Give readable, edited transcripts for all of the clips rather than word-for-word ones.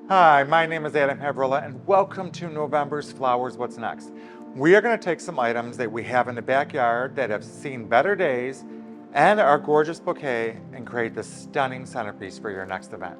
Hi, my name is Adam Heverla and welcome to November's Flowers What's Next. We are going to take some items that we have in the backyard that have seen better days and our gorgeous bouquet and create this stunning centerpiece for your next event.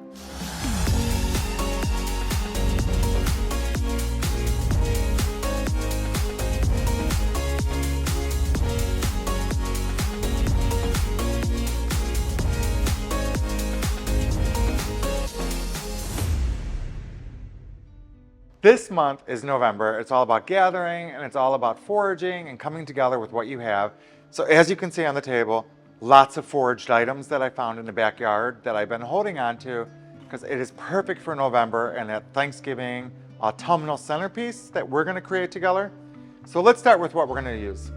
This month is November. It's all about gathering and it's all about foraging and coming together with what you have. So as you can see on the table, lots of foraged items that I found in the backyard that I've been holding on to because it is perfect for November and that Thanksgiving autumnal centerpiece that we're going to create together. So let's start with what we're going to use.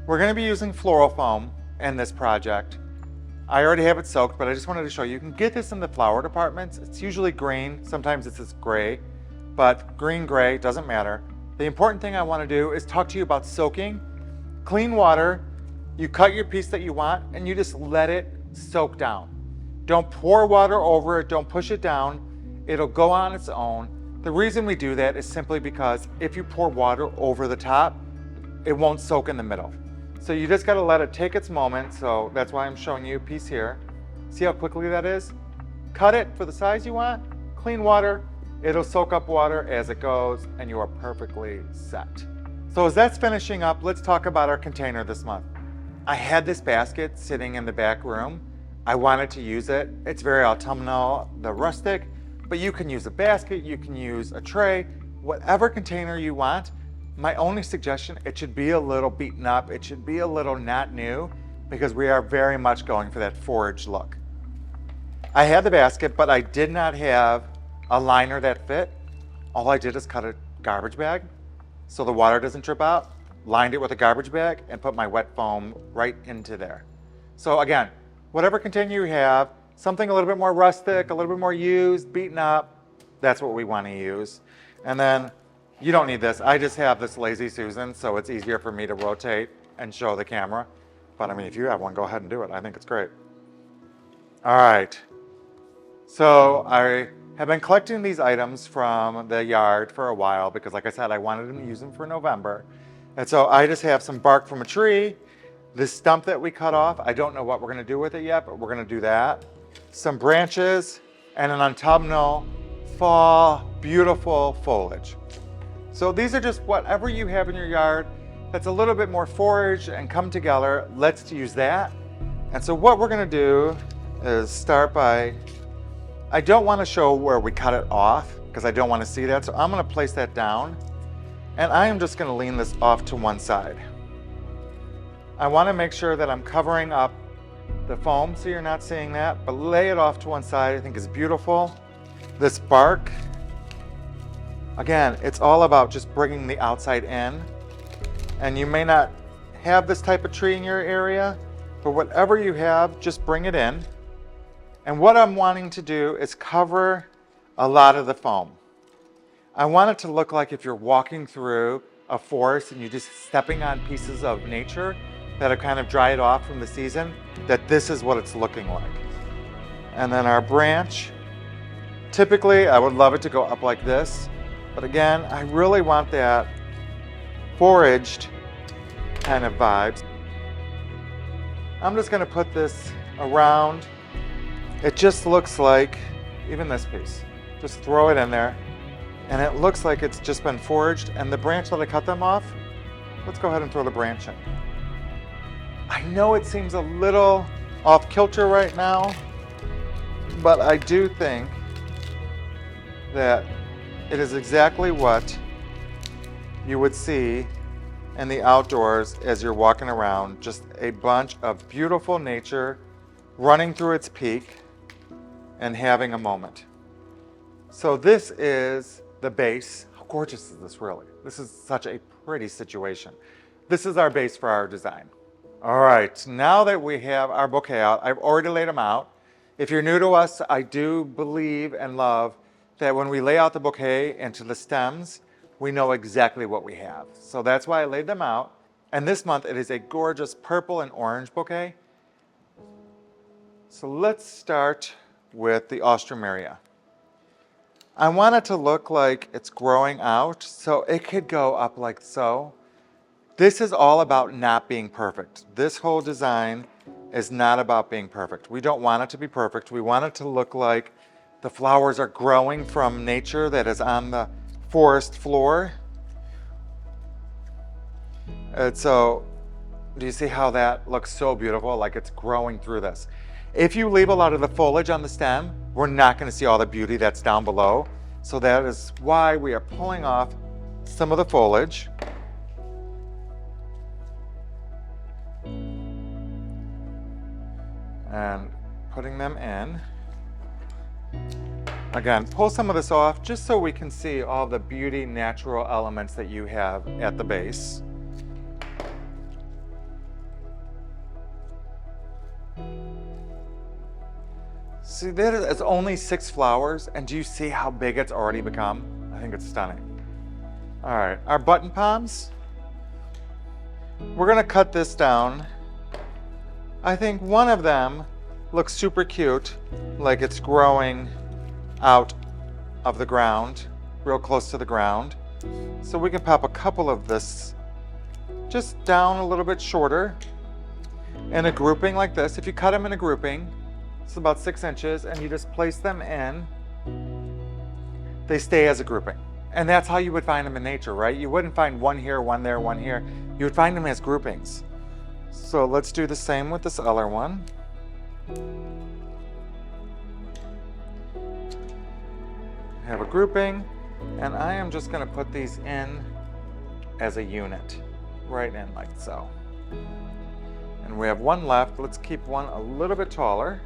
We're going to be using floral foam in this project. I already have it soaked, but I just wanted to show you. You can get this in the flower departments. It's usually green. Sometimes it's this gray. But green, gray, doesn't matter. The important thing I want to do is talk to you about soaking. Clean water, you cut your piece that you want and you just let it soak down. Don't pour water over it, don't push it down. It'll go on its own. The reason we do that is simply because if you pour water over the top, it won't soak in the middle. So you just gotta let it take its moment. So that's why I'm showing you a piece here. See how quickly that is? Cut it for the size you want, clean water, it'll soak up water as it goes and you are perfectly set. So as that's finishing up, let's talk about our container this month. I had this basket sitting in the back room. I wanted to use it. It's very autumnal, the rustic, but you can use a basket, you can use a tray, whatever container you want. My only suggestion, it should be a little beaten up. It should be a little not new because we are very much going for that forage look. I had the basket, but I did not have a liner that fit. All I did is cut a garbage bag so the water doesn't drip out, lined it with a garbage bag and put my wet foam right into there. So again, whatever container you have, something a little bit more rustic, a little bit more used, beaten up, that's what we want to use. And then you don't need this. I just have this Lazy Susan, so it's easier for me to rotate and show the camera. But I mean, if you have one, go ahead and do it. I think it's great. All right. So I have been collecting these items from the yard for a while because like I said, I wanted to use them for November. And so I just have some bark from a tree, this stump that we cut off. I don't know what we're gonna do with it yet, but we're gonna do that. Some branches and an autumnal, fall, beautiful foliage. So these are just whatever you have in your yard that's a little bit more foraged and come together. Let's use that. And so what we're gonna do is start by, I don't want to show where we cut it off because I don't want to see that. So I'm going to place that down and I am just going to lean this off to one side. I want to make sure that I'm covering up the foam so you're not seeing that, but lay it off to one side. I think is beautiful. This bark, again, it's all about just bringing the outside in. And you may not have this type of tree in your area, but whatever you have, just bring it in. And what I'm wanting to do is cover a lot of the foam. I want it to look like if you're walking through a forest and you're just stepping on pieces of nature that have kind of dried off from the season, that this is what it's looking like. And then our branch, typically I would love it to go up like this, but again, I really want that foraged kind of vibes. I'm just gonna put this around. It just looks like, even this piece, just throw it in there and it looks like it's just been foraged. And the branch that I cut them off, let's go ahead and throw the branch in. I know it seems a little off kilter right now, but I do think that it is exactly what you would see in the outdoors as you're walking around, just a bunch of beautiful nature running through its peak and having a moment. So this is the base. How gorgeous is this really? This is such a pretty situation. This is our base for our design. All right, now that we have our bouquet out, I've already laid them out. If you're new to us, I do believe and love that when we lay out the bouquet into the stems, we know exactly what we have. So that's why I laid them out. And this month it is a gorgeous purple and orange bouquet. So let's start with the Austrameria. I want it to look like it's growing out, so it could go up like so. This is all about not being perfect. This whole design is not about being perfect. We don't want it to be perfect. We want it to look like the flowers are growing from nature that is on the forest floor. And so, do you see how that looks so beautiful? Like it's growing through this. If you leave a lot of the foliage on the stem, we're not going to see all the beauty that's down below. So that is why we are pulling off some of the foliage. And putting them in. Again, pull some of this off just so we can see all the beauty, natural elements that you have at the base. See, there is only 6 flowers, and do you see how big it's already become? I think it's stunning. All right, our button palms. We're gonna cut this down. I think one of them looks super cute, like it's growing out of the ground, real close to the ground. So we can pop a couple of this just down a little bit shorter in a grouping like this. If you cut them in a grouping, it's about 6 inches, and you just place them in, they stay as a grouping. And that's how you would find them in nature, right? You wouldn't find one here, one there, one here. You would find them as groupings. So let's do the same with this other one. Have a grouping, and I am just going to put these in as a unit, right in like so. And we have one left. Let's keep one a little bit taller.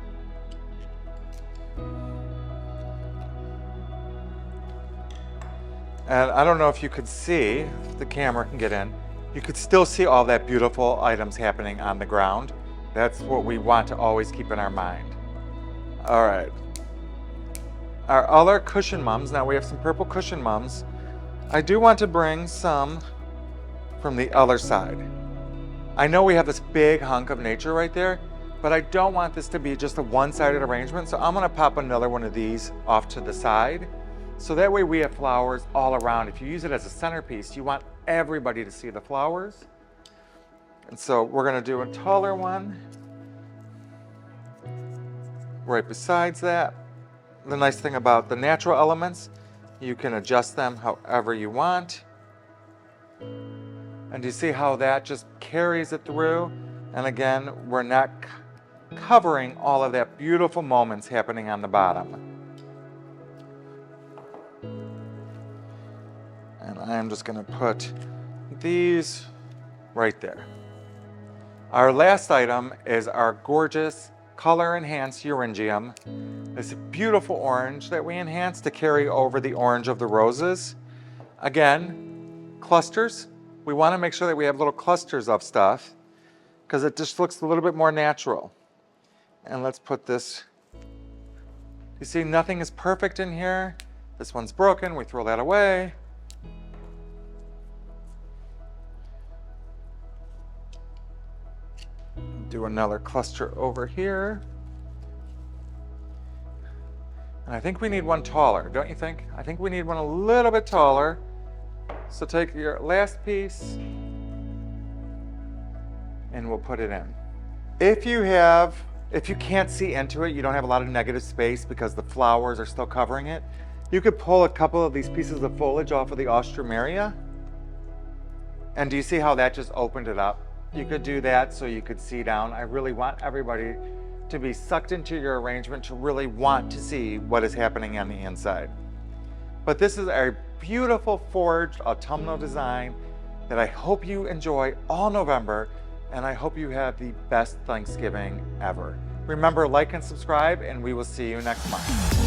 And I don't know if you could see, if the camera can get in, you could still see all that beautiful items happening on the ground. That's what we want to always keep in our mind. All right. Our other cushion mums, now we have some purple cushion mums. I do want to bring some from the other side. I know we have this big hunk of nature right there, but I don't want this to be just a one-sided arrangement, so I'm gonna pop another one of these off to the side. So that way we have flowers all around. If you use it as a centerpiece, you want everybody to see the flowers. And so we're gonna do a taller one right besides that. The nice thing about the natural elements, you can adjust them however you want. And do you see how that just carries it through? And again, we're not covering all of that beautiful moments happening on the bottom. And I am just going to put these right there. Our last item is our gorgeous color enhanced Euryngum. This beautiful orange that we enhance to carry over the orange of the roses. Again, clusters. We want to make sure that we have little clusters of stuff because it just looks a little bit more natural. And let's put this. You see, nothing is perfect in here. This one's broken, we throw that away. Do another cluster over here. And I think we need one taller, don't you think? I think we need one a little bit taller. So take your last piece and we'll put it in. If you can't see into it, you don't have a lot of negative space because the flowers are still covering it, you could pull a couple of these pieces of foliage off of the Ostromeria. And do you see how that just opened it up? You could do that so you could see down. I really want everybody to be sucked into your arrangement to really want to see what is happening on the inside. But this is a beautiful forged autumnal design that I hope you enjoy all November, and I hope you have the best Thanksgiving ever. Remember, like and subscribe, and we will see you next month.